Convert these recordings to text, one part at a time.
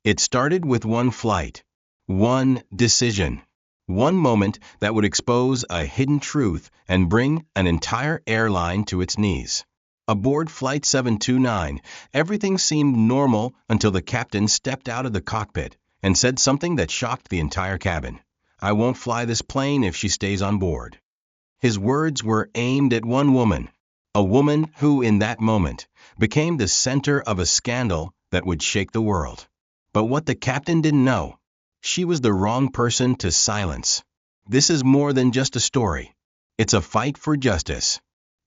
It started with one flight, one decision, one moment that would expose a hidden truth and bring an entire airline to its knees. Aboard Flight 729, everything seemed normal until the captain stepped out of the cockpit and said something that shocked the entire cabin. "I won't fly this plane if she stays on board." His words were aimed at one woman, a woman who, in that moment, became the center of a scandal that would shake the world. But what the captain didn't know, she was the wrong person to silence. This is more than just a story. It's a fight for justice.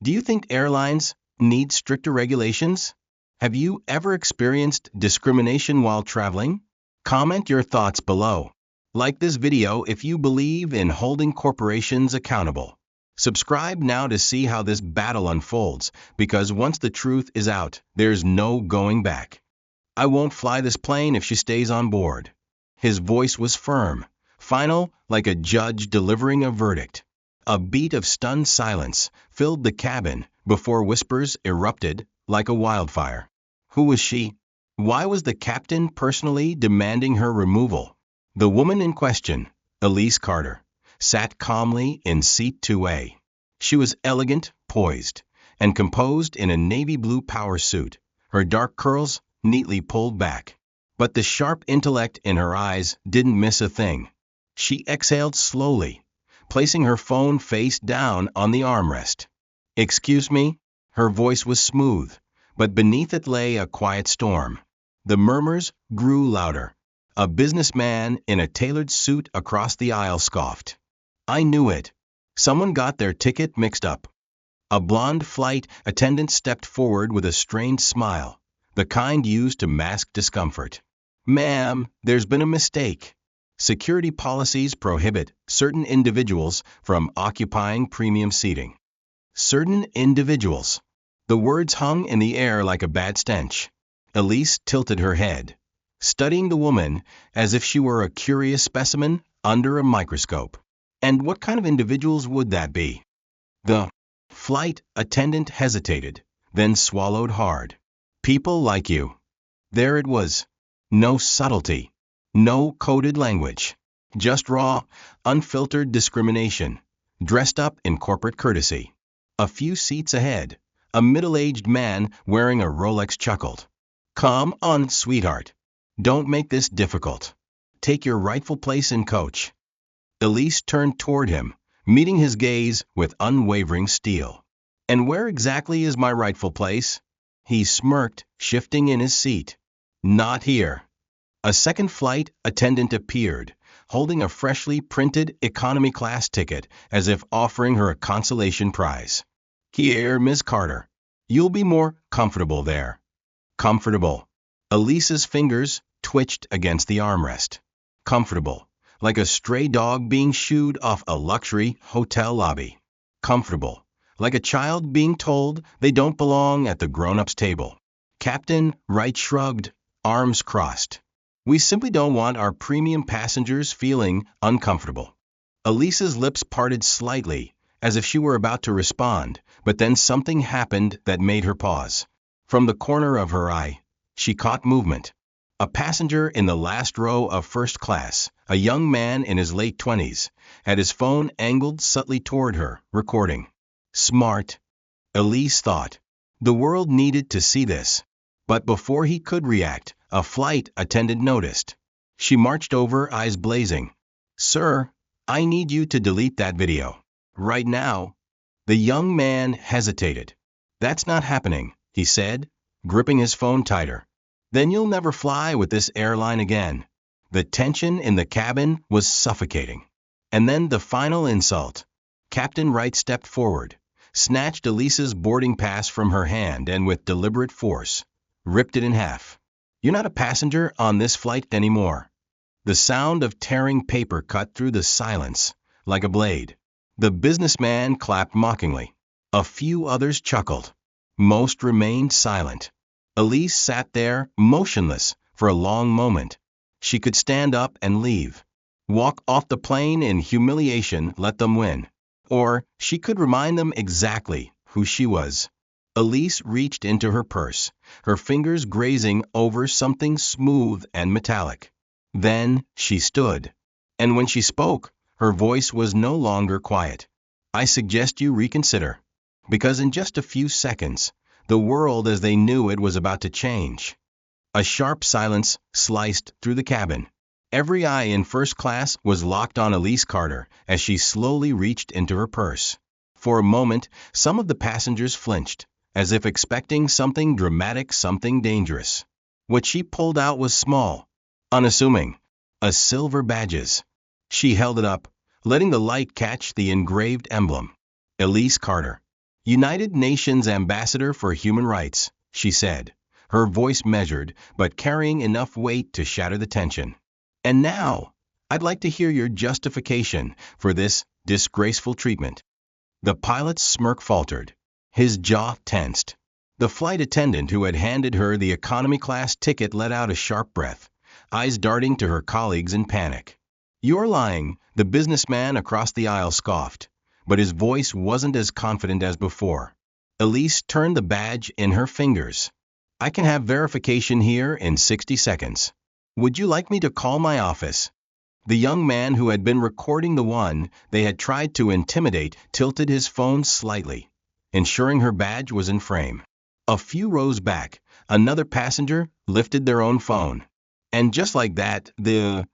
Do you think airlines need stricter regulations? Have you ever experienced discrimination while traveling? Comment your thoughts below. Like this video if you believe in holding corporations accountable. Subscribe now to see how this battle unfolds, because once the truth is out, there's no going back. "I won't fly this plane if she stays on board." His voice was firm, final, like a judge delivering a verdict. A beat of stunned silence filled the cabin before whispers erupted like a wildfire. Who was she? Why was the captain personally demanding her removal? The woman in question, Elise Carter, sat calmly in seat 2A. She was elegant, poised, and composed in a navy blue power suit, her dark curls neatly pulled back. But the sharp intellect in her eyes didn't miss a thing. She exhaled slowly, placing her phone face down on the armrest. "Excuse me?" Her voice was smooth, but beneath it lay a quiet storm. The murmurs grew louder. A businessman in a tailored suit across the aisle scoffed. "I knew it. Someone got their ticket mixed up." A blonde flight attendant stepped forward with a strained smile, the kind used to mask discomfort. "Ma'am, there's been a mistake. Security policies prohibit certain individuals from occupying premium seating." Certain individuals. The words hung in the air like a bad stench. Elise tilted her head, studying the woman as if she were a curious specimen under a microscope. And what kind of individuals would that be? The flight attendant hesitated, then swallowed hard. "People like you." There it was. No subtlety. No coded language. Just raw, unfiltered discrimination, dressed up in corporate courtesy. A few seats ahead, a middle-aged man wearing a Rolex chuckled. "Come on, sweetheart. Don't make this difficult. Take your rightful place in coach." Elise turned toward him, meeting his gaze with unwavering steel. "And where exactly is my rightful place?" He smirked, shifting in his seat. "Not here." A second flight attendant appeared, holding a freshly printed economy class ticket as if offering her a consolation prize. "Here, Miss Carter. You'll be more comfortable there." Comfortable. Elise's fingers twitched against the armrest. Comfortable, like a stray dog being shooed off a luxury hotel lobby. Comfortable, like a child being told they don't belong at the grown-ups table. Captain Wright shrugged, arms crossed. "We simply don't want our premium passengers feeling uncomfortable." Elise's lips parted slightly, as if she were about to respond, but then something happened that made her pause. From the corner of her eye, she caught movement. A passenger in the last row of first class, a young man in his late 20s, had his phone angled subtly toward her, recording. Smart, Elise thought. The world needed to see this. But before he could react, a flight attendant noticed. She marched over, eyes blazing. "Sir, I need you to delete that video. Right now." The young man hesitated. "That's not happening," he said, gripping his phone tighter. "Then you'll never fly with this airline again." The tension in the cabin was suffocating. And then the final insult. Captain Wright stepped forward, snatched Elise's boarding pass from her hand and with deliberate force, ripped it in half. "You're not a passenger on this flight anymore." The sound of tearing paper cut through the silence, like a blade. The businessman clapped mockingly. A few others chuckled. Most remained silent. Elise sat there, motionless, for a long moment. She could stand up and leave. Walk off the plane in humiliation, let them win. Or she could remind them exactly who she was. Elise reached into her purse, her fingers grazing over something smooth and metallic. Then she stood. And when she spoke, her voice was no longer quiet. I suggest you reconsider. Because in just a few seconds, the world as they knew it was about to change. A sharp silence sliced through the cabin. Every eye in first class was locked on Elise Carter as she slowly reached into her purse. For a moment, some of the passengers flinched, as if expecting something dramatic, something dangerous. What she pulled out was small, unassuming, a silver badges. She held it up, letting the light catch the engraved emblem. Elise Carter, United Nations Ambassador for Human Rights, she said, her voice measured but carrying enough weight to shatter the tension. And now, I'd like to hear your justification for this disgraceful treatment. The pilot's smirk faltered. His jaw tensed. The flight attendant who had handed her the economy class ticket let out a sharp breath, eyes darting to her colleagues in panic. You're lying, the businessman across the aisle scoffed, but his voice wasn't as confident as before. Elise turned the badge in her fingers. I can have verification here in 60 seconds. Would you like me to call my office? The young man who had been recording the one they had tried to intimidate tilted his phone slightly, ensuring her badge was in frame. A few rows back, another passenger lifted their own phone. And just like that, the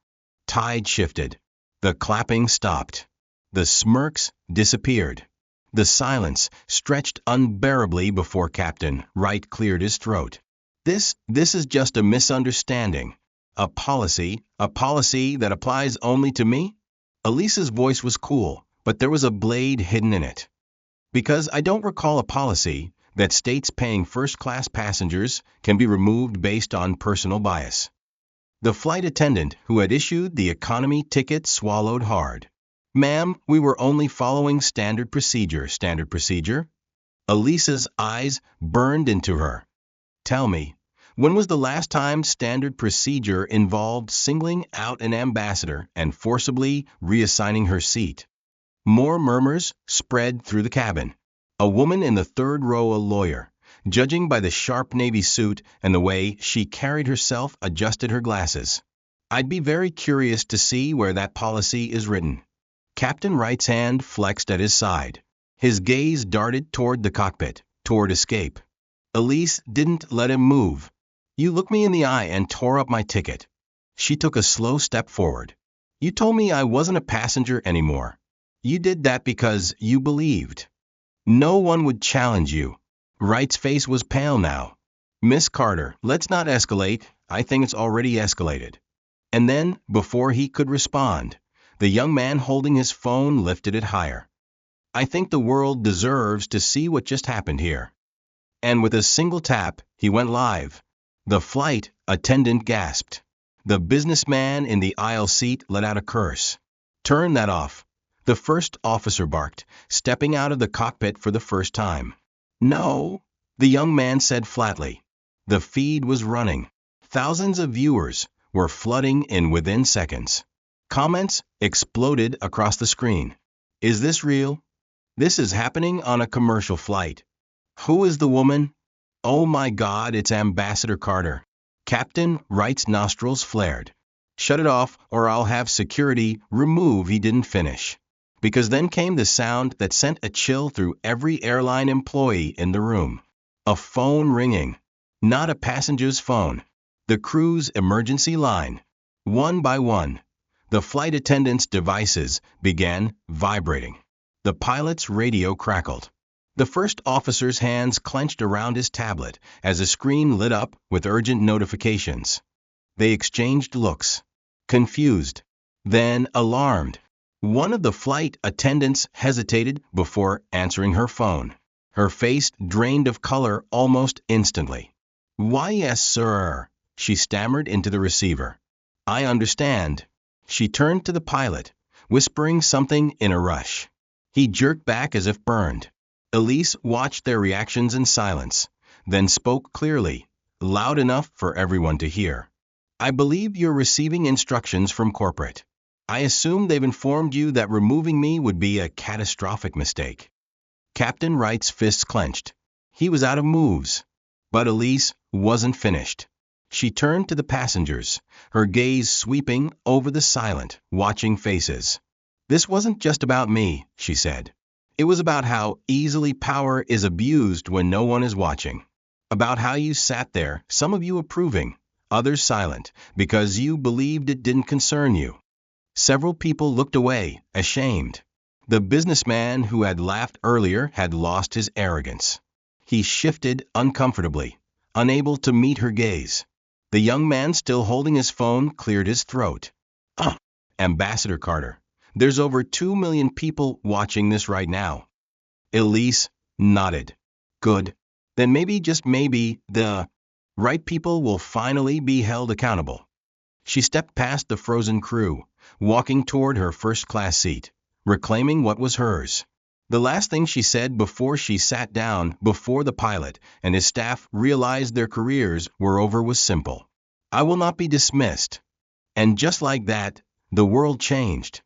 tide shifted. The clapping stopped. The smirks disappeared. The silence stretched unbearably before Captain Wright cleared his throat. This is just a misunderstanding. A policy that applies only to me? Elise's voice was cool, but there was a blade hidden in it. Because I don't recall a policy that states paying first-class passengers can be removed based on personal bias. The flight attendant who had issued the economy ticket swallowed hard. Ma'am, we were only following standard procedure. Standard procedure? Elise's eyes burned into her. Tell me, when was the last time standard procedure involved singling out an ambassador and forcibly reassigning her seat? More murmurs spread through the cabin. A woman in the third row, a lawyer, judging by the sharp navy suit and the way she carried herself, adjusted her glasses. I'd be very curious to see where that policy is written. Captain Wright's hand flexed at his side. His gaze darted toward the cockpit, toward escape. Elise didn't let him move. You looked me in the eye and tore up my ticket. She took a slow step forward. You told me I wasn't a passenger anymore. You did that because you believed. No one would challenge you. Wright's face was pale now. Miss Carter, let's not escalate. I think it's already escalated. And then, before he could respond, the young man holding his phone lifted it higher. I think the world deserves to see what just happened here. And with a single tap, he went live. The flight attendant gasped. The businessman in the aisle seat let out a curse. Turn that off. The first officer barked, stepping out of the cockpit for the first time. No, the young man said flatly. The feed was running. Thousands of viewers were flooding in within seconds. Comments exploded across the screen. Is this real? This is happening on a commercial flight. Who is the woman? Oh my God, it's Ambassador Carter. Captain Wright's nostrils flared. Shut it off or I'll have security remove. He didn't finish. Because then came the sound that sent a chill through every airline employee in the room. A phone ringing. Not a passenger's phone. The crew's emergency line. One by one, the flight attendants' devices began vibrating. The pilot's radio crackled. The first officer's hands clenched around his tablet as a screen lit up with urgent notifications. They exchanged looks, confused, then alarmed. One of the flight attendants hesitated before answering her phone. Her face drained of color almost instantly. Why, yes, sir, she stammered into the receiver. I understand. She turned to the pilot, whispering something in a rush. He jerked back as if burned. Elise watched their reactions in silence, then spoke clearly, loud enough for everyone to hear. I believe you're receiving instructions from corporate. I assume they've informed you that removing me would be a catastrophic mistake. Captain Wright's fists clenched. He was out of moves. But Elise wasn't finished. She turned to the passengers, her gaze sweeping over the silent, watching faces. This wasn't just about me, she said. It was about how easily power is abused when no one is watching. About how you sat there, some of you approving, others silent, because you believed it didn't concern you. Several people looked away, ashamed. The businessman who had laughed earlier had lost his arrogance. He shifted uncomfortably, unable to meet her gaze. The young man still holding his phone cleared his throat. Ambassador Carter, there's over 2 million people watching this right now. Elise nodded. Good. Then maybe, just maybe, the right people will finally be held accountable. She stepped past the frozen crew, walking toward her first-class seat, reclaiming what was hers. The last thing she said before she sat down before the pilot and his staff realized their careers were over was simple. I will not be dismissed. And just like that, the world changed.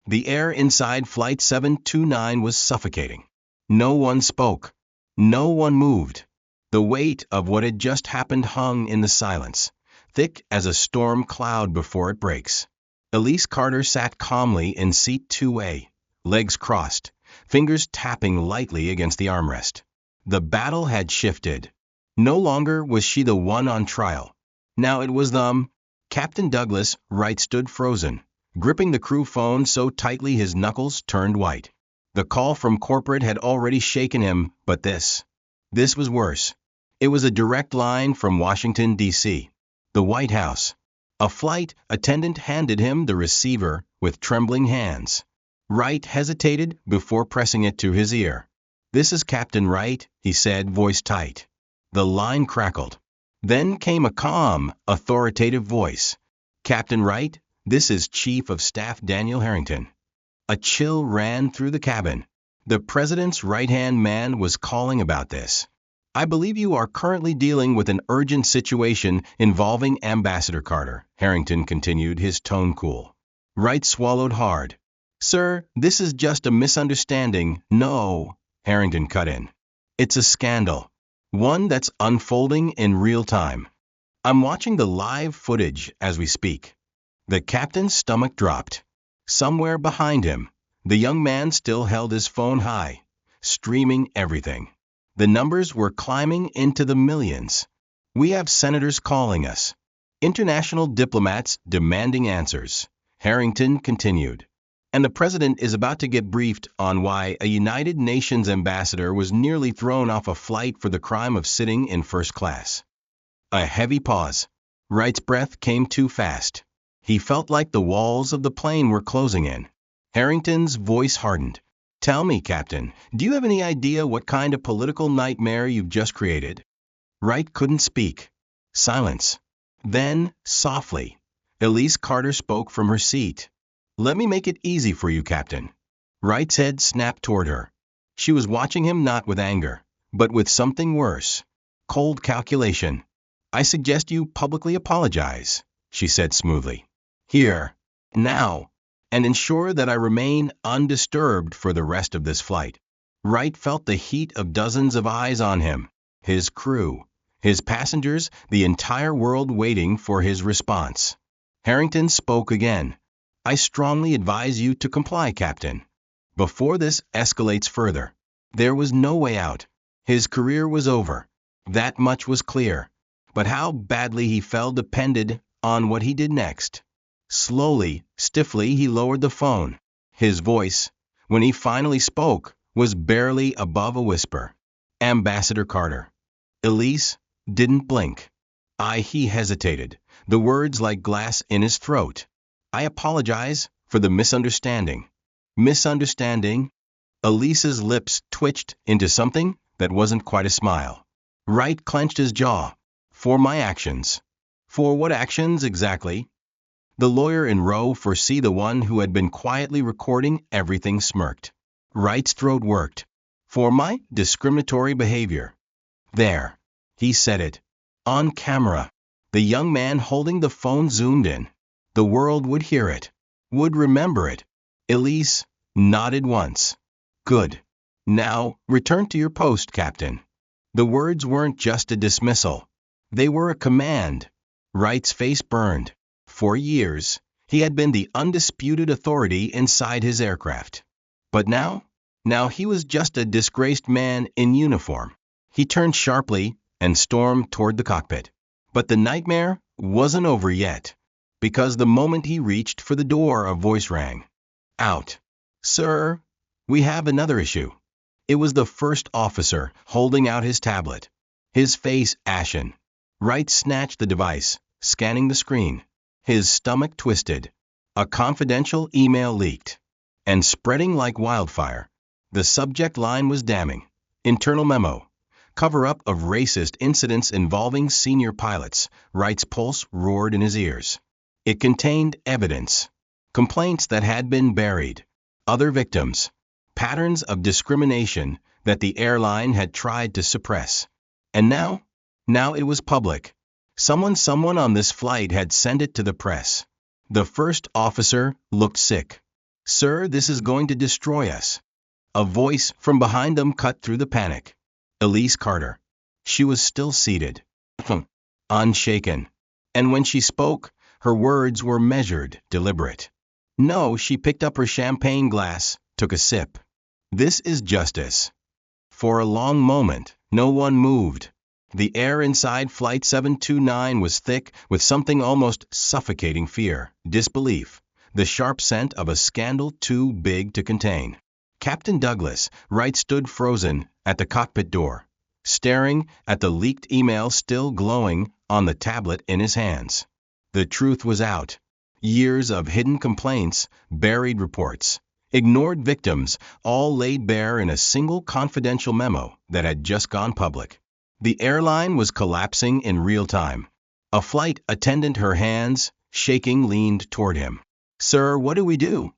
The air inside Flight 729 was suffocating. No one spoke. No one moved. The weight of what had just happened hung in the silence, thick as a storm cloud before it breaks. Elise Carter sat calmly in seat 2A, legs crossed, fingers tapping lightly against the armrest. The battle had shifted. No longer was she the one on trial. Now it was them. Captain Douglas Wright stood frozen, gripping the crew phone so tightly his knuckles turned white. The call from corporate had already shaken him, but this was worse. It was a direct line from Washington, D.C., the White House. A flight attendant handed him the receiver with trembling hands. Wright hesitated before pressing it to his ear. This is Captain Wright, he said, voice tight. The line crackled. Then came a calm, authoritative voice. Captain Wright, this is Chief of Staff Daniel Harrington. A chill ran through the cabin. The president's right-hand man was calling about this. I believe you are currently dealing with an urgent situation involving Ambassador Carter, Harrington continued, his tone cool. Wright swallowed hard. Sir, this is just a misunderstanding. No, Harrington cut in. It's a scandal. One that's unfolding in real time. I'm watching the live footage as we speak. The captain's stomach dropped. Somewhere behind him, the young man still held his phone high, streaming everything. The numbers were climbing into the millions. We have senators calling us. International diplomats demanding answers. Harrington continued. And the president is about to get briefed on why a United Nations ambassador was nearly thrown off a flight for the crime of sitting in first class. A heavy pause. Wright's breath came too fast. He felt like the walls of the plane were closing in. Harrington's voice hardened. Tell me, Captain, do you have any idea what kind of political nightmare you've just created? Wright couldn't speak. Silence. Then, softly, Elise Carter spoke from her seat. Let me make it easy for you, Captain. Wright's head snapped toward her. She was watching him not with anger, but with something worse. Cold calculation. I suggest you publicly apologize, she said smoothly. Here, now, and ensure that I remain undisturbed for the rest of this flight. Wright felt the heat of dozens of eyes on him, his crew, his passengers, the entire world waiting for his response. Harrington spoke again. I strongly advise you to comply, Captain. Before this escalates further. There was no way out. His career was over. That much was clear. But how badly he fell depended on what he did next. Slowly, stiffly, he lowered the phone. His voice, when he finally spoke, was barely above a whisper. Ambassador Carter. Elise didn't blink. He hesitated, the words like glass in his throat. I apologize for the misunderstanding. Misunderstanding? Elise's lips twitched into something that wasn't quite a smile. Wright clenched his jaw. For my actions. For what actions exactly? The lawyer in row 4C, the one who had been quietly recording everything, smirked. Wright's throat worked. For my discriminatory behavior. There. He said it. On camera. The young man holding the phone zoomed in. The world would hear it. Would remember it. Elise nodded once. Good. Now, return to your post, Captain. The words weren't just a dismissal. They were a command. Wright's face burned. For years, he had been the undisputed authority inside his aircraft. But now he was just a disgraced man in uniform. He turned sharply and stormed toward the cockpit. But the nightmare wasn't over yet, because the moment he reached for the door, a voice rang. Out. Sir, we have another issue. It was the first officer holding out his tablet, his face ashen. Wright snatched the device, scanning the screen. His stomach twisted. A confidential email leaked. And spreading like wildfire. The subject line was damning. Internal memo. Cover-up of racist incidents involving senior pilots. Wright's pulse roared in his ears. It contained evidence. Complaints that had been buried. Other victims. Patterns of discrimination that the airline had tried to suppress. And now it was public. Someone on this flight had sent it to the press. The first officer looked sick. Sir, this is going to destroy us. A voice from behind them cut through the panic. Elise Carter. She was still seated. Unshaken. And when she spoke, her words were measured, deliberate. No, she picked up her champagne glass, took a sip. This is justice. For a long moment, no one moved. The air inside Flight 729 was thick with something almost suffocating fear, disbelief, the sharp scent of a scandal too big to contain. Captain Douglas, Wright stood frozen at the cockpit door, staring at the leaked email still glowing on the tablet in his hands. The truth was out. Years of hidden complaints, buried reports, ignored victims, all laid bare in a single confidential memo that had just gone public. The airline was collapsing in real time. A flight attendant, her hands shaking, leaned toward him. Sir, what do we do?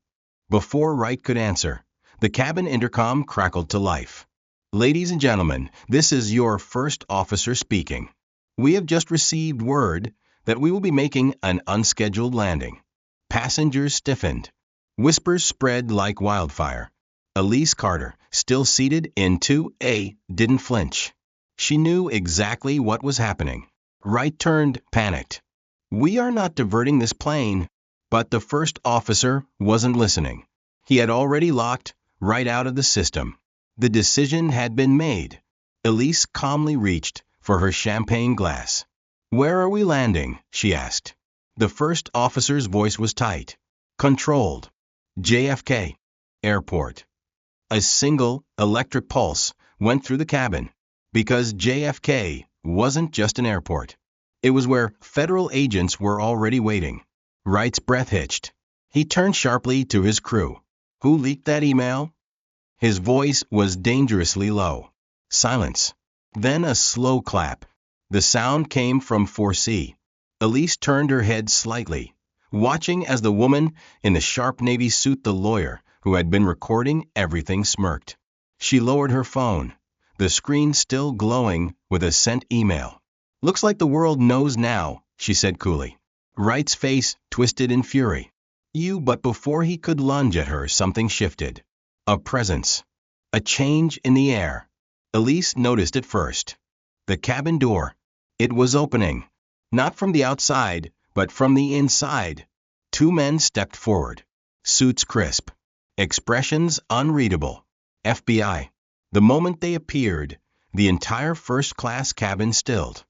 Before Wright could answer, the cabin intercom crackled to life. Ladies and gentlemen, this is your first officer speaking. We have just received word that we will be making an unscheduled landing. Passengers stiffened. Whispers spread like wildfire. Elise Carter, still seated in 2A, didn't flinch. She knew exactly what was happening. Wright turned, panicked. We are not diverting this plane. But the first officer wasn't listening. He had already locked Wright out of the system. The decision had been made. Elise calmly reached for her champagne glass. Where are we landing? She asked. The first officer's voice was tight, controlled. JFK Airport. A single electric pulse went through the cabin, because JFK wasn't just an airport. It was where federal agents were already waiting. Wright's breath hitched. He turned sharply to his crew. Who leaked that email? His voice was dangerously low. Silence. Then a slow clap. The sound came from 4C. Elise turned her head slightly, watching as the woman in the sharp navy suit, the lawyer who had been recording everything, smirked. She lowered her phone, the screen still glowing with a sent email. Looks like the world knows now, she said coolly. Wright's face twisted in fury. But before he could lunge at her, something shifted. A presence. A change in the air. Elise noticed it first. The cabin door. It was opening. Not from the outside, but from the inside. Two men stepped forward. Suits crisp. Expressions unreadable. FBI. The moment they appeared, the entire first-class cabin stilled.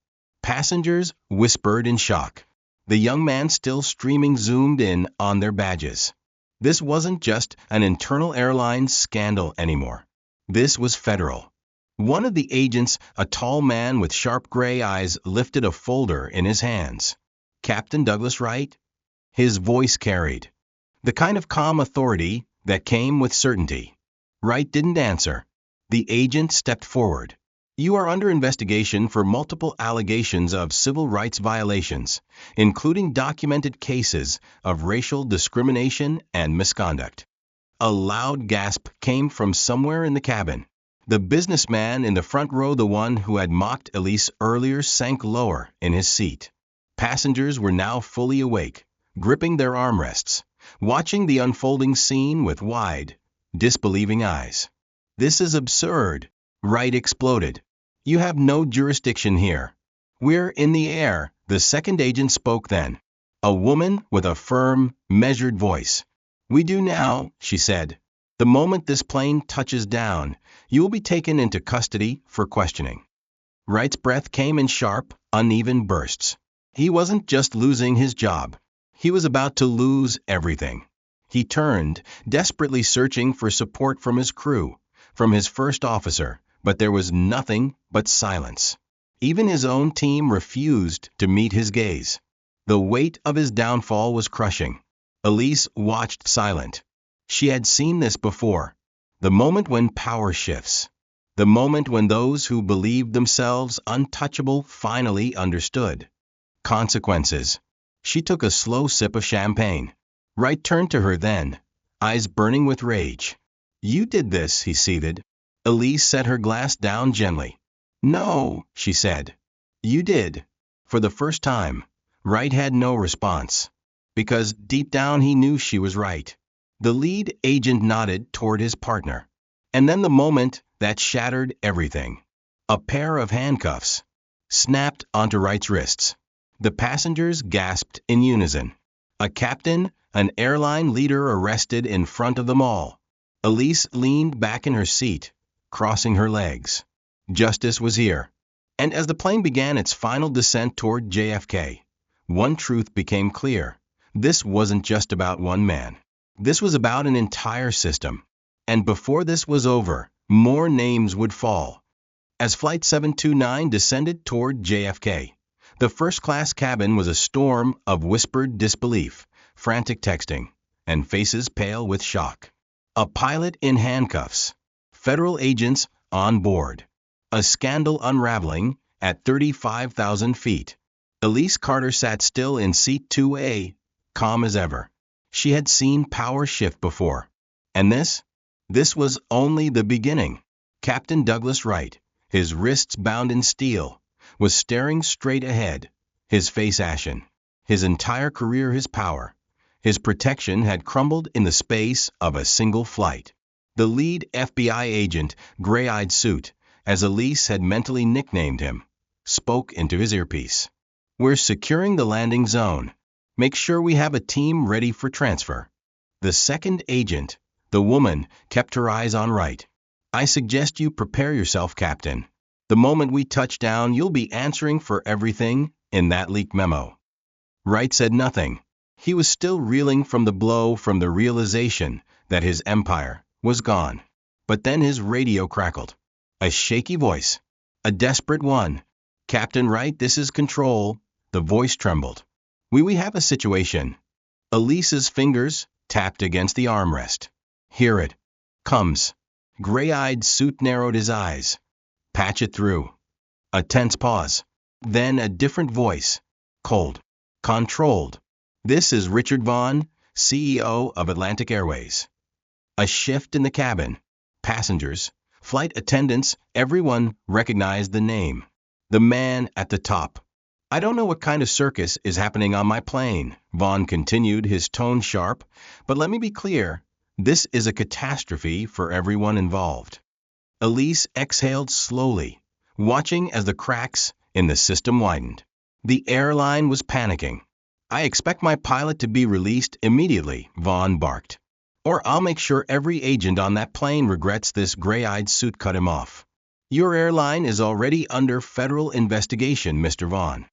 Passengers whispered in shock. The young man still streaming zoomed in on their badges. This wasn't just an internal airline scandal anymore. This was federal. One of the agents, a tall man with sharp gray eyes, lifted a folder in his hands. Captain Douglas Wright? His voice carried the kind of calm authority that came with certainty. Wright didn't answer. The agent stepped forward. You are under investigation for multiple allegations of civil rights violations, including documented cases of racial discrimination and misconduct. A loud gasp came from somewhere in the cabin. The businessman in the front row, the one who had mocked Elise earlier, sank lower in his seat. Passengers were now fully awake, gripping their armrests, watching the unfolding scene with wide, disbelieving eyes. This is absurd, Wright exploded. You have no jurisdiction here. We're in the air, the second agent spoke then. A woman with a firm, measured voice. We do now, she said. The moment this plane touches down, you will be taken into custody for questioning. Wright's breath came in sharp, uneven bursts. He wasn't just losing his job. He was about to lose everything. He turned, desperately searching for support from his crew, from his first officer, but there was nothing but silence. Even his own team refused to meet his gaze. The weight of his downfall was crushing. Elise watched silent. She had seen this before. The moment when power shifts. The moment when those who believed themselves untouchable finally understood. Consequences. She took a slow sip of champagne. Wright turned to her then, eyes burning with rage. You did this, he seethed. Elise set her glass down gently. No, she said. You did. For the first time, Wright had no response. Because deep down he knew she was right. The lead agent nodded toward his partner. And then the moment that shattered everything. A pair of handcuffs snapped onto Wright's wrists. The passengers gasped in unison. A captain, an airline leader arrested in front of them all. Elise leaned back in her seat, crossing her legs. Justice was here. And as the plane began its final descent toward JFK, one truth became clear. This wasn't just about one man. This was about an entire system. And before this was over, more names would fall. As Flight 729 descended toward JFK, the first-class cabin was a storm of whispered disbelief, frantic texting, and faces pale with shock. A pilot in handcuffs. Federal agents on board. A scandal unraveling at 35,000 feet. Elise Carter sat still in seat 2A, calm as ever. She had seen power shift before. And this was only the beginning. Captain Douglas Wright, his wrists bound in steel, was staring straight ahead, his face ashen. His entire career, his power, his protection had crumbled in the space of a single flight. The lead FBI agent, gray-eyed suit, as Elise had mentally nicknamed him, spoke into his earpiece. We're securing the landing zone. Make sure we have a team ready for transfer. The second agent, the woman, kept her eyes on Wright. I suggest you prepare yourself, Captain. The moment we touch down, you'll be answering for everything in that leaked memo. Wright said nothing. He was still reeling from the blow, from the realization that his empire was gone. But then his radio crackled. A shaky voice. A desperate one. Captain Wright, this is Control. The voice trembled. We have a situation. Elise's fingers tapped against the armrest. Hear it. Comes. Gray-eyed suit narrowed his eyes. Patch it through. A tense pause. Then a different voice. Cold. Controlled. This is Richard Vaughn, CEO of Atlantic Airways. A shift in the cabin. Passengers, flight attendants, everyone recognized the name. The man at the top. I don't know what kind of circus is happening on my plane, Vaughn continued, his tone sharp, but let me be clear. This is a catastrophe for everyone involved. Elise exhaled slowly, watching as the cracks in the system widened. The airline was panicking. I expect my pilot to be released immediately, Vaughn barked. Or I'll make sure every agent on that plane regrets this. Gray-eyed suit cut him off. Your airline is already under federal investigation, Mr. Vaughn.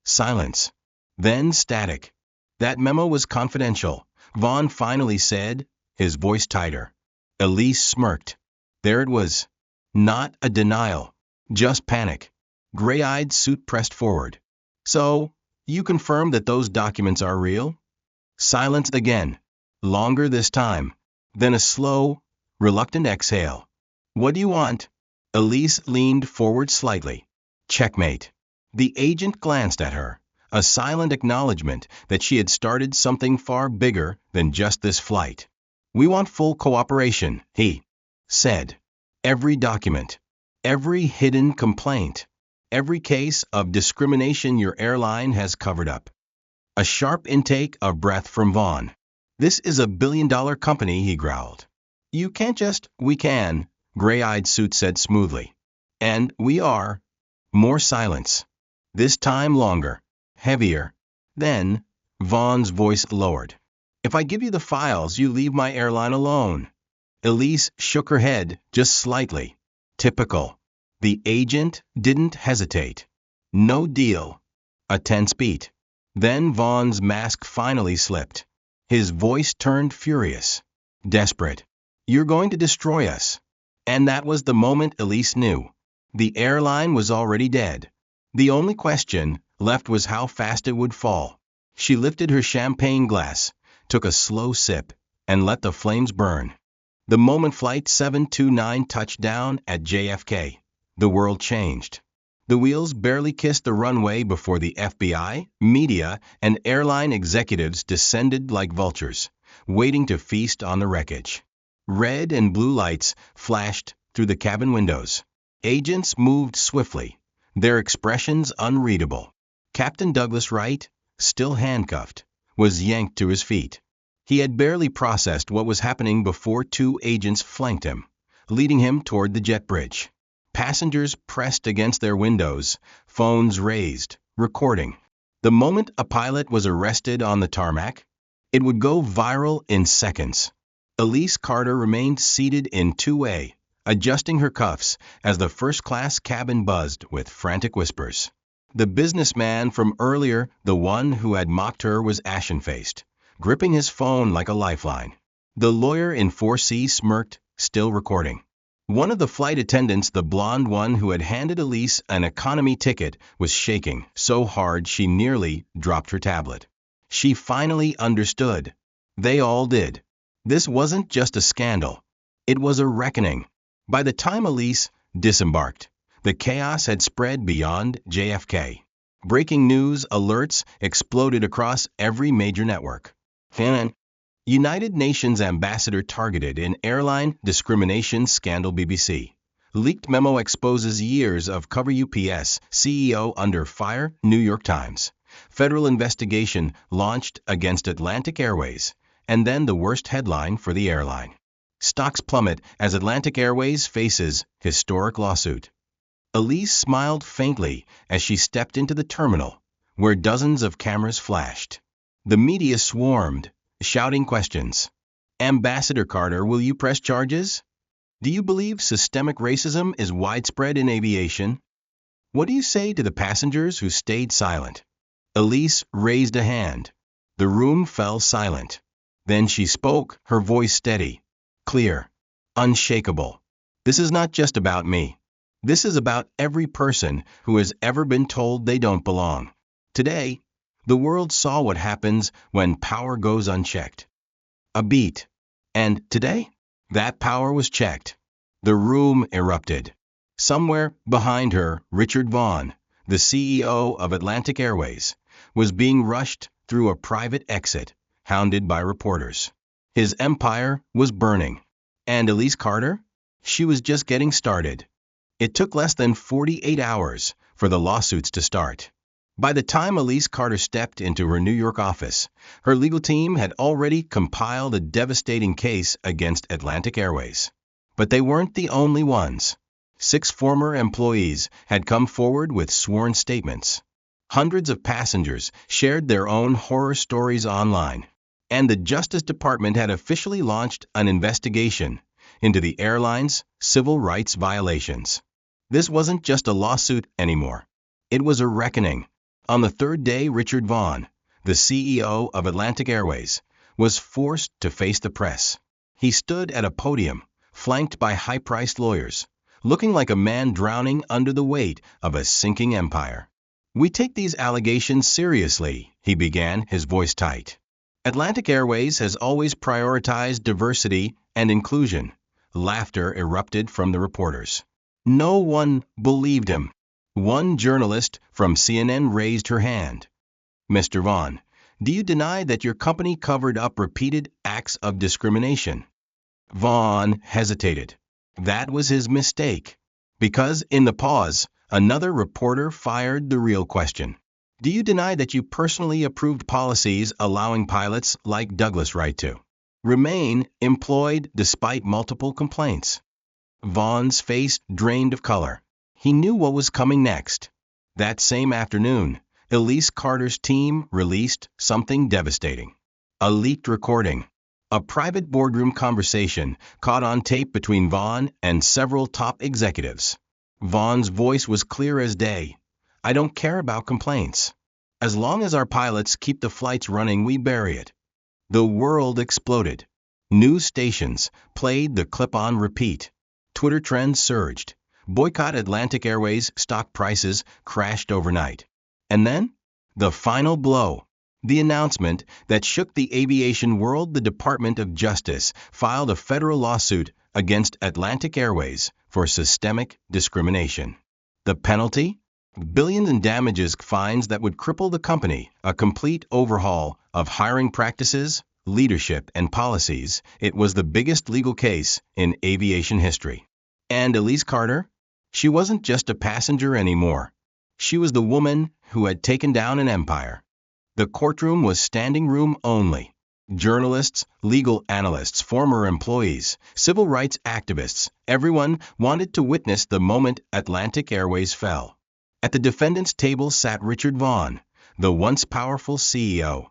Silence. Then static. That memo was confidential, Vaughn finally said, his voice tighter. Elise smirked. There it was. Not a denial. Just panic. Gray-eyed suit pressed forward. So, you confirm that those documents are real? Silence again. Longer this time. Then a slow, reluctant exhale. What do you want? Elise leaned forward slightly. Checkmate. The agent glanced at her, a silent acknowledgement that she had started something far bigger than just this flight. We want full cooperation, he said. Every document, every hidden complaint, every case of discrimination your airline has covered up. A sharp intake of breath from Vaughn. This is a billion-dollar company, he growled. You can't just, we can, Gray-eyed suit said smoothly. And we are. More silence. This time longer. Heavier. Then, Vaughn's voice lowered. If I give you the files, you leave my airline alone. Elise shook her head just slightly. Typical. The agent didn't hesitate. No deal. A tense beat. Then Vaughn's mask finally slipped. His voice turned furious. Desperate. You're going to destroy us. And that was the moment Elise knew. The airline was already dead. The only question left was how fast it would fall. She lifted her champagne glass, took a slow sip, and let the flames burn. The moment Flight 729 touched down at JFK, the world changed. The wheels barely kissed the runway before the FBI, media, and airline executives descended like vultures, waiting to feast on the wreckage. Red and blue lights flashed through the cabin windows. Agents moved swiftly, their expressions unreadable. Captain Douglas Wright, still handcuffed, was yanked to his feet. He had barely processed what was happening before two agents flanked him, leading him toward the jet bridge. Passengers pressed against their windows, phones raised, recording. The moment a pilot was arrested on the tarmac, it would go viral in seconds. Elise Carter remained seated in 2A, adjusting her cuffs as the first-class cabin buzzed with frantic whispers. The businessman from earlier, the one who had mocked her, was ashen-faced, gripping his phone like a lifeline. The lawyer in 4C smirked, still recording. One of the flight attendants, the blonde one who had handed Elise an economy ticket, was shaking so hard she nearly dropped her tablet. She finally understood. They all did. This wasn't just a scandal. It was a reckoning. By the time Elise disembarked, the chaos had spread beyond JFK. Breaking news alerts exploded across every major network. United Nations ambassador targeted in airline discrimination scandal. BBC. Leaked memo exposes years of cover. UPS CEO under fire. New York Times. Federal investigation launched against Atlantic Airways. And then the worst headline for the airline. Stocks plummet as Atlantic Airways faces historic lawsuit. Elise smiled faintly as she stepped into the terminal, where dozens of cameras flashed. The media swarmed, shouting questions. Ambassador Carter, will you press charges? Do you believe systemic racism is widespread in aviation? What do you say to the passengers who stayed silent? Elise raised a hand. The room fell silent. Then she spoke, her voice steady, clear, unshakable. This is not just about me. This is about every person who has ever been told they don't belong. Today, the world saw what happens when power goes unchecked. A beat. And today, that power was checked. The room erupted. Somewhere behind her, Richard Vaughn, the CEO of Atlantic Airways, was being rushed through a private exit, hounded by reporters. His empire was burning. And Elise Carter? She was just getting started. It took less than 48 hours for the lawsuits to start. By the time Elise Carter stepped into her New York office, her legal team had already compiled a devastating case against Atlantic Airways. But they weren't the only ones. 6 former employees had come forward with sworn statements. Hundreds of passengers shared their own horror stories online. And the Justice Department had officially launched an investigation into the airline's civil rights violations. This wasn't just a lawsuit anymore. It was a reckoning. On the third day, Richard Vaughn, the CEO of Atlantic Airways, was forced to face the press. He stood at a podium, flanked by high-priced lawyers, looking like a man drowning under the weight of a sinking empire. "We take these allegations seriously," he began, his voice tight. "Atlantic Airways has always prioritized diversity and inclusion." Laughter erupted from the reporters. No one believed him. One journalist from CNN raised her hand. "Mr. Vaughn, do you deny that your company covered up repeated acts of discrimination?" Vaughn hesitated. That was his mistake. Because in the pause, another reporter fired the real question. "Do you deny that you personally approved policies allowing pilots like Douglas Wright to remain employed despite multiple complaints?" Vaughn's face drained of color. He knew what was coming next. That same afternoon, Elise Carter's team released something devastating. A leaked recording. A private boardroom conversation caught on tape between Vaughn and several top executives. Vaughn's voice was clear as day. "I don't care about complaints. As long as our pilots keep the flights running, we bury it." The world exploded. News stations played the clip on repeat. Twitter trends surged. Boycott Atlantic Airways stock prices crashed overnight. And then, the final blow. The announcement that shook the aviation world: the Department of Justice filed a federal lawsuit against Atlantic Airways for systemic discrimination. The penalty? Billions in damages, fines that would cripple the company, a complete overhaul of hiring practices, leadership, and policies. It was the biggest legal case in aviation history. And Elise Carter? She wasn't just a passenger anymore. She was the woman who had taken down an empire. The courtroom was standing room only. Journalists, legal analysts, former employees, civil rights activists, everyone wanted to witness the moment Atlantic Airways fell. At the defendant's table sat Richard Vaughn, the once powerful CEO,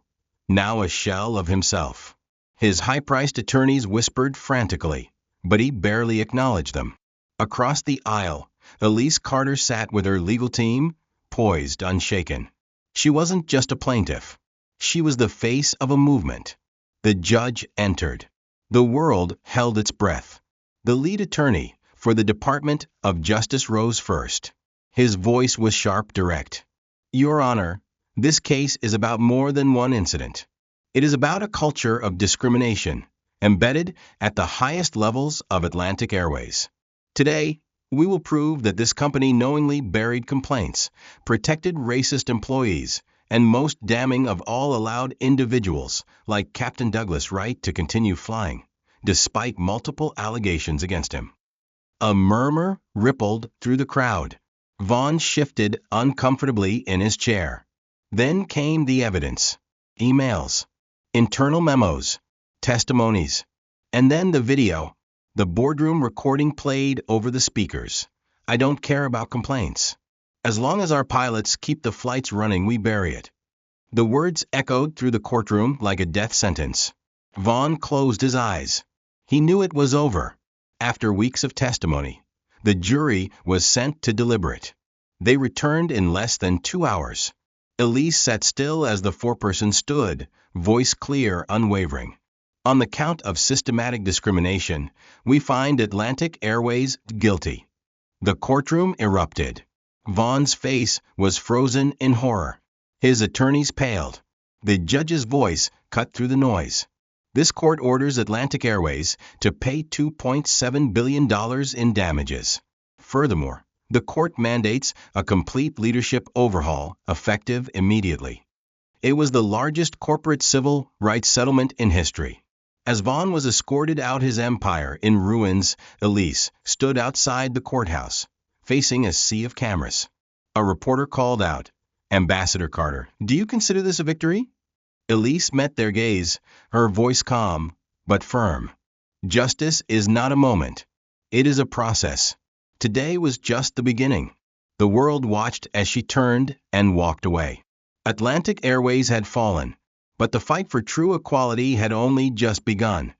now a shell of himself. His high-priced attorneys whispered frantically, but he barely acknowledged them. Across the aisle, Elise Carter sat with her legal team, poised, unshaken. She wasn't just a plaintiff. She was the face of a movement. The judge entered. The world held its breath. The lead attorney for the Department of Justice rose first. His voice was sharp, direct. "Your Honor, this case is about more than one incident. It is about a culture of discrimination embedded at the highest levels of Atlantic Airways. Today, we will prove that this company knowingly buried complaints, protected racist employees, and most damning of all, allowed individuals like Captain Douglas Wright to continue flying, despite multiple allegations against him." A murmur rippled through the crowd. Vaughn shifted uncomfortably in his chair. Then came the evidence. Emails, internal memos, testimonies, and then the video. The boardroom recording played over the speakers. "I don't care about complaints. As long as our pilots keep the flights running, we bury it." The words echoed through the courtroom like a death sentence. Vaughn closed his eyes. He knew it was over. After weeks of testimony, the jury was sent to deliberate. They returned in less than 2 hours. Elise sat still as the foreperson stood, voice clear, unwavering. "On the count of systematic discrimination, we find Atlantic Airways guilty." The courtroom erupted. Vaughn's face was frozen in horror. His attorneys paled. The judge's voice cut through the noise. "This court orders Atlantic Airways to pay $2.7 billion in damages. Furthermore, the court mandates a complete leadership overhaul, effective immediately." It was the largest corporate civil rights settlement in history. As Vaughn was escorted out, his empire in ruins, Elise stood outside the courthouse, facing a sea of cameras. A reporter called out, "Ambassador Carter, do you consider this a victory?" Elise met their gaze, her voice calm but firm. "Justice is not a moment. It is a process. Today was just the beginning." The world watched as she turned and walked away. Atlantic Airways had fallen, but the fight for true equality had only just begun.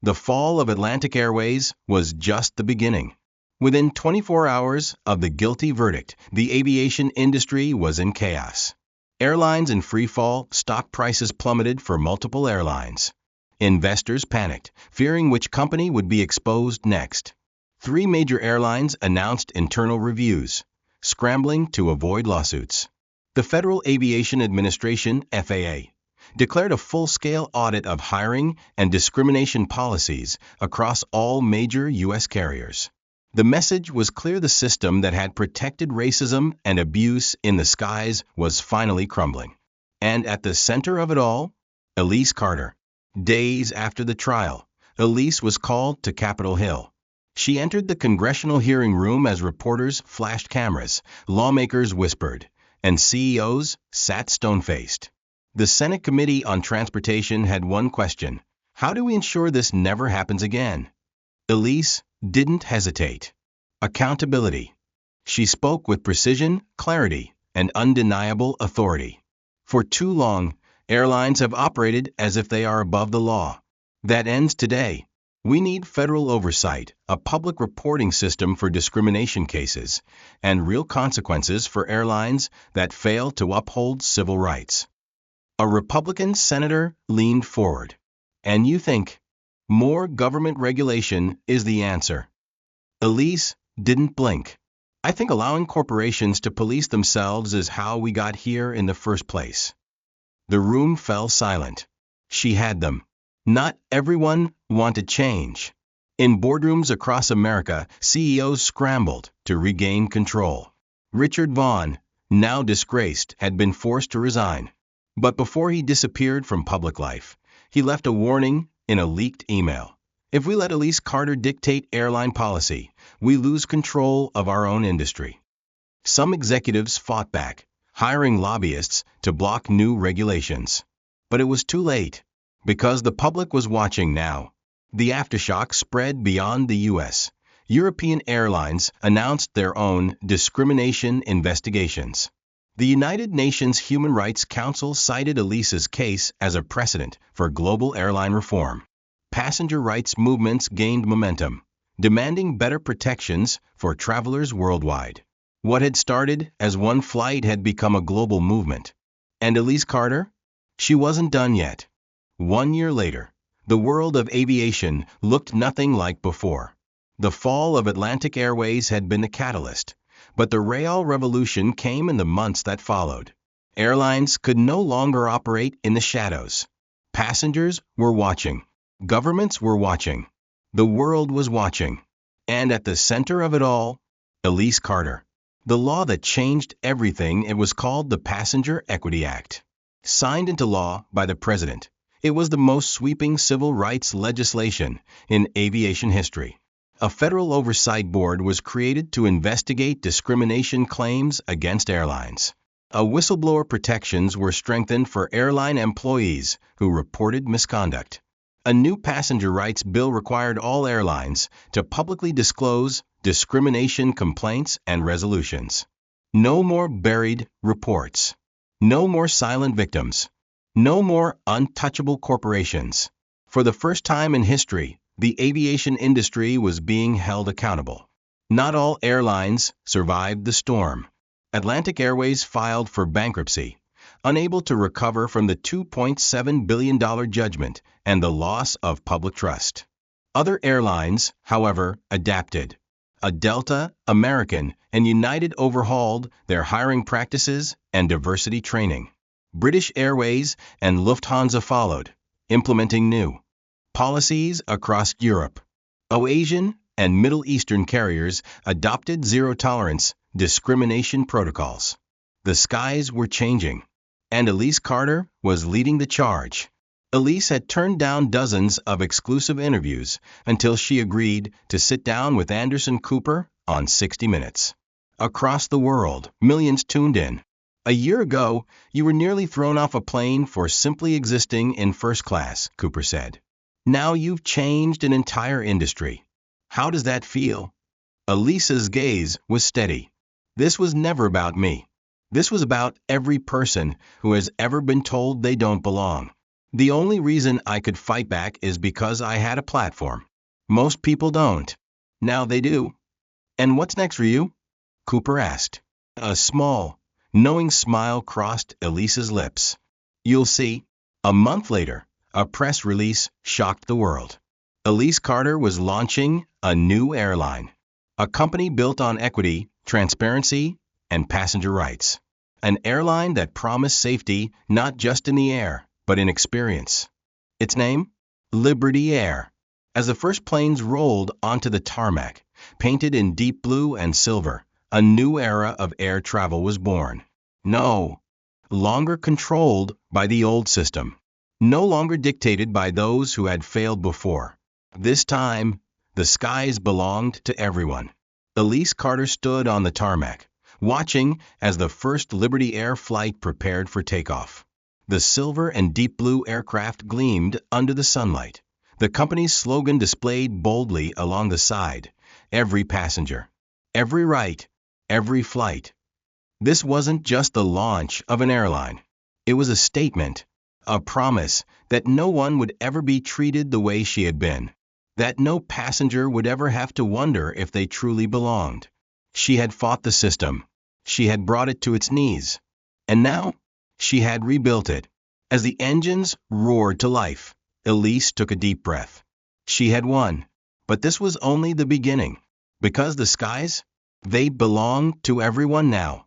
The fall of Atlantic Airways was just the beginning. Within 24 hours of the guilty verdict, the aviation industry was in chaos. Airlines in free fall, stock prices plummeted for multiple airlines. Investors panicked, fearing which company would be exposed next. 3 major airlines announced internal reviews, scrambling to avoid lawsuits. The Federal Aviation Administration, FAA, declared a full-scale audit of hiring and discrimination policies across all major U.S. carriers. The message was clear: the system that had protected racism and abuse in the skies was finally crumbling. And at the center of it all, Elise Carter. Days after the trial, Elise was called to Capitol Hill. She entered the congressional hearing room as reporters flashed cameras, lawmakers whispered, and CEOs sat stone-faced. The Senate Committee on Transportation had one question: how do we ensure this never happens again? Elise didn't hesitate. Accountability. She spoke with precision, clarity, and undeniable authority. For too long, airlines have operated as if they are above the law. That ends today. We need federal oversight, a public reporting system for discrimination cases, and real consequences for airlines that fail to uphold civil rights. A Republican senator leaned forward. And you think, more government regulation is the answer. Elise didn't blink. I think allowing corporations to police themselves is how we got here in the first place. The room fell silent. She had them. Not everyone wanted change. In boardrooms across America, CEOs scrambled to regain control. Richard Vaughn, now disgraced, had been forced to resign. But before he disappeared from public life, he left a warning in a leaked email. If we let Elise Carter dictate airline policy, we lose control of our own industry. Some executives fought back, hiring lobbyists to block new regulations. But it was too late. Because the public was watching now. The aftershock spread beyond the U.S. European airlines announced their own discrimination investigations. The United Nations Human Rights Council cited Elise's case as a precedent for global airline reform. Passenger rights movements gained momentum, demanding better protections for travelers worldwide. What had started as one flight had become a global movement. And Elise Carter? She wasn't done yet. 1 year later, the world of aviation looked nothing like before. The fall of Atlantic Airways had been the catalyst, but the rail revolution came in the months that followed. Airlines could no longer operate in the shadows. Passengers were watching. Governments were watching. The world was watching. And at the center of it all, Elise Carter. The law that changed everything. It was called the Passenger Equity Act. Signed into law by the President. It was the most sweeping civil rights legislation in aviation history. A federal oversight board was created to investigate discrimination claims against airlines. Whistleblower protections were strengthened for airline employees who reported misconduct. A new passenger rights bill required all airlines to publicly disclose discrimination complaints and resolutions. No more buried reports. No more silent victims. No more untouchable corporations. For the first time in history, the aviation industry was being held accountable. Not all airlines survived the storm. Atlantic Airways filed for bankruptcy, unable to recover from the $2.7 billion judgment and the loss of public trust. Other airlines, however, adapted. Delta, American, and United overhauled their hiring practices and diversity training. British Airways and Lufthansa followed, implementing new policies across Europe. Asian and Middle Eastern carriers adopted zero-tolerance discrimination protocols. The skies were changing, and Elise Carter was leading the charge. Elise had turned down dozens of exclusive interviews until she agreed to sit down with Anderson Cooper on 60 Minutes. Across the world, millions tuned in. A year ago, you were nearly thrown off a plane for simply existing in first class, Cooper said. Now you've changed an entire industry. How does that feel? Elise's gaze was steady. This was never about me. This was about every person who has ever been told they don't belong. The only reason I could fight back is because I had a platform. Most people don't. Now they do. And what's next for you? Cooper asked. A small, knowing smile crossed Elise's lips. You'll see. A month later, a press release shocked the world. Elise Carter was launching a new airline. A company built on equity, transparency, and passenger rights. An airline that promised safety not just in the air, but in experience. Its name? Liberty Air. As the first planes rolled onto the tarmac, painted in deep blue and silver, a new era of air travel was born. No longer controlled by the old system. No longer dictated by those who had failed before. This time, the skies belonged to everyone. Elise Carter stood on the tarmac, watching as the first Liberty Air flight prepared for takeoff. The silver and deep blue aircraft gleamed under the sunlight. The company's slogan displayed boldly along the side. Every passenger. Every right. every flight. This wasn't just the launch of an airline. It was a statement, a promise that no one would ever be treated the way she had been, that no passenger would ever have to wonder if they truly belonged. She had fought the system. She had brought it to its knees. And now, she had rebuilt it. As the engines roared to life, Elise took a deep breath. She had won. But this was only the beginning. Because the skies, they belong to everyone now.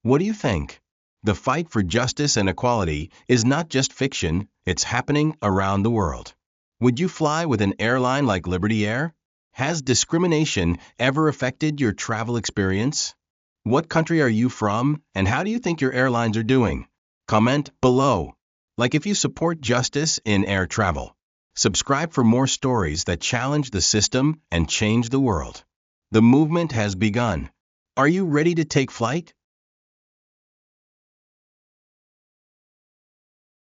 What do you think? The fight for justice and equality is not just fiction, it's happening around the world. Would you fly with an airline like Liberty Air? Has discrimination ever affected your travel experience? What country are you from, and how do you think your airlines are doing? Comment below. Like if you support justice in air travel. Subscribe for more stories that challenge the system and change the world. The movement has begun. Are you ready to take flight?